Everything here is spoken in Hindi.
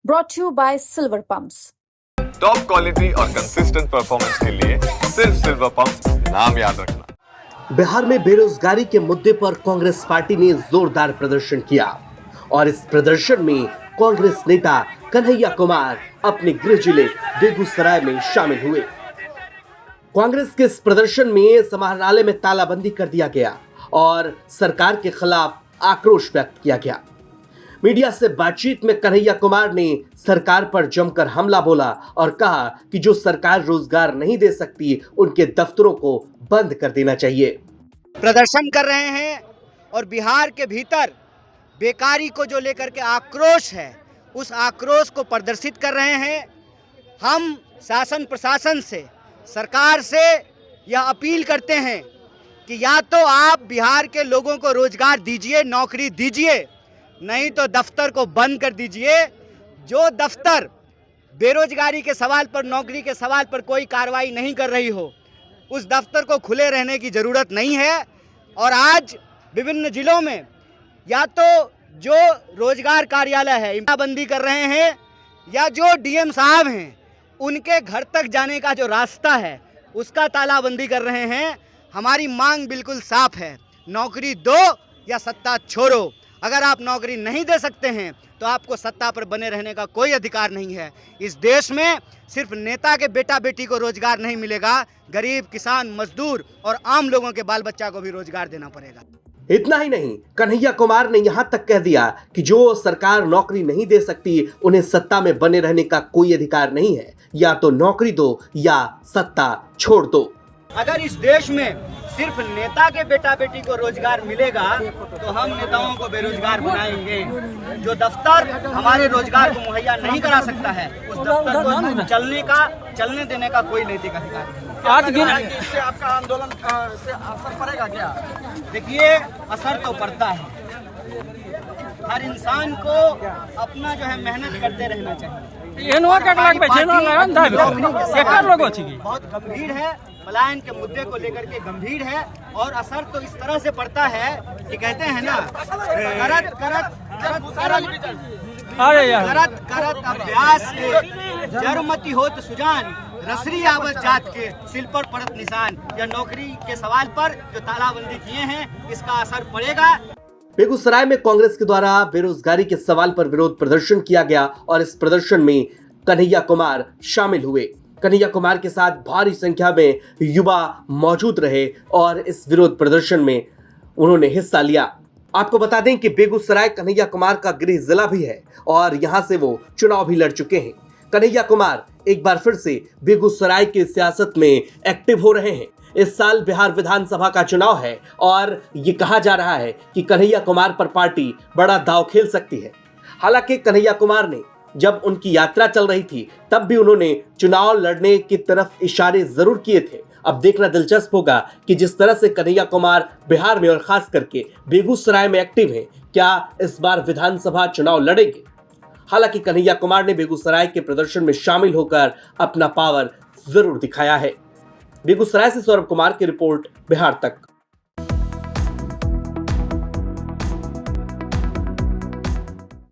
brought to you by Silver Pumps. Top quality और कंसिस्टेंट परफॉर्मेंस के लिए सिर्फ सिल्वर पंप्स नाम याद रखना। बिहार में बेरोजगारी के मुद्दे पर कांग्रेस पार्टी ने जोरदार प्रदर्शन किया और इस प्रदर्शन में कांग्रेस नेता कन्हैया कुमार अपने गृह जिले बेगूसराय में शामिल हुए। कांग्रेस के इस प्रदर्शन में समाहरणालय में तालाबंदी कर दिया गया और सरकार के खिलाफ आक्रोश व्यक्त किया गया। मीडिया से बातचीत में कन्हैया कुमार ने सरकार पर जमकर हमला बोला और कहा कि जो सरकार रोजगार नहीं दे सकती उनके दफ्तरों को बंद कर देना चाहिए। प्रदर्शन कर रहे हैं और बिहार के भीतर बेकारी को जो लेकर के आक्रोश है उस आक्रोश को प्रदर्शित कर रहे हैं। हम शासन प्रशासन से, सरकार से यह अपील करते हैं कि या तो आप बिहार के लोगों को रोजगार दीजिए, नौकरी दीजिए, नहीं तो दफ्तर को बंद कर दीजिए। जो दफ्तर बेरोजगारी के सवाल पर, नौकरी के सवाल पर कोई कार्रवाई नहीं कर रही हो, उस दफ्तर को खुले रहने की ज़रूरत नहीं है। और आज विभिन्न जिलों में या तो जो रोजगार कार्यालय है बंदी कर रहे हैं या जो डीएम साहब हैं उनके घर तक जाने का जो रास्ता है उसका तालाबंदी कर रहे हैं। हमारी मांग बिल्कुल साफ है, नौकरी दो या सत्ता छोड़ो। अगर आप नौकरी नहीं दे सकते हैं तो आपको सत्ता पर बने रहने का कोई अधिकार नहीं है। इस देश में सिर्फ नेता के बेटा बेटी को रोजगार नहीं मिलेगा, गरीब, किसान, मजदूर और आम लोगों के बाल बच्चा को भी रोजगार देना पड़ेगा। इतना ही नहीं, कन्हैया कुमार ने यहां तक कह दिया कि जो सरकार नौकरी नहीं दे सकती उन्हें सत्ता में बने रहने का कोई अधिकार नहीं है, या तो नौकरी दो या सत्ता छोड़ दो। अगर इस देश में सिर्फ नेता के बेटा बेटी को रोजगार मिलेगा तो हम नेताओं को बेरोजगार बनाएंगे। जो दफ्तर हमारे रोजगार को मुहैया नहीं करा सकता है उस दफ्तर को चलने देने का कोई नैतिक अधिकार नहीं। इससे आपका आंदोलन से असर पड़ेगा क्या? देखिए, असर तो पड़ता है। हर इंसान को अपना जो है मेहनत करते रहना चाहिए। बहुत गंभीर है, पलायन के मुद्दे को लेकर के गंभीर है और असर तो इस तरह से पड़ता है कि कहते हैं ना, करत अभ्यास के जरमती होत सुजान, रसरी आवत जात के सिल पर पड़त निशान। यह नौकरी के सवाल पर जो तालाबंदी किए हैं इसका असर पड़ेगा। बेगूसराय में कांग्रेस के द्वारा बेरोजगारी के सवाल पर विरोध प्रदर्शन किया गया और इस प्रदर्शन में कन्हैया कुमार शामिल हुए। कन्हैया कुमार के साथ भारी संख्या में युवा मौजूद रहे और इस विरोध प्रदर्शन में उन्होंने हिस्सा लिया। आपको बता दें कि बेगूसराय कन्हैया कुमार का गृह जिला भी है और यहां से वो चुनाव भी लड़ चुके हैं। कन्हैया कुमार एक बार फिर से बेगूसराय की सियासत में एक्टिव हो रहे हैं। इस साल बिहार विधानसभा का चुनाव है और ये कहा जा रहा है कि कन्हैया कुमार पर पार्टी बड़ा दांव खेल सकती है। हालांकि कन्हैया कुमार ने जब उनकी यात्रा चल रही थी तब भी उन्होंने चुनाव लड़ने की तरफ इशारे जरूर किए थे। अब देखना दिलचस्प होगा कि जिस तरह से कन्हैया कुमार बिहार में और खास करके बेगूसराय में एक्टिव हैं, क्या इस बार विधानसभा चुनाव लड़ेंगे। हालांकि कन्हैया कुमार ने बेगूसराय के प्रदर्शन में शामिल होकर अपना पावर जरूर दिखाया है। बेगूसराय से सौरभ कुमार की रिपोर्ट, बिहार तक।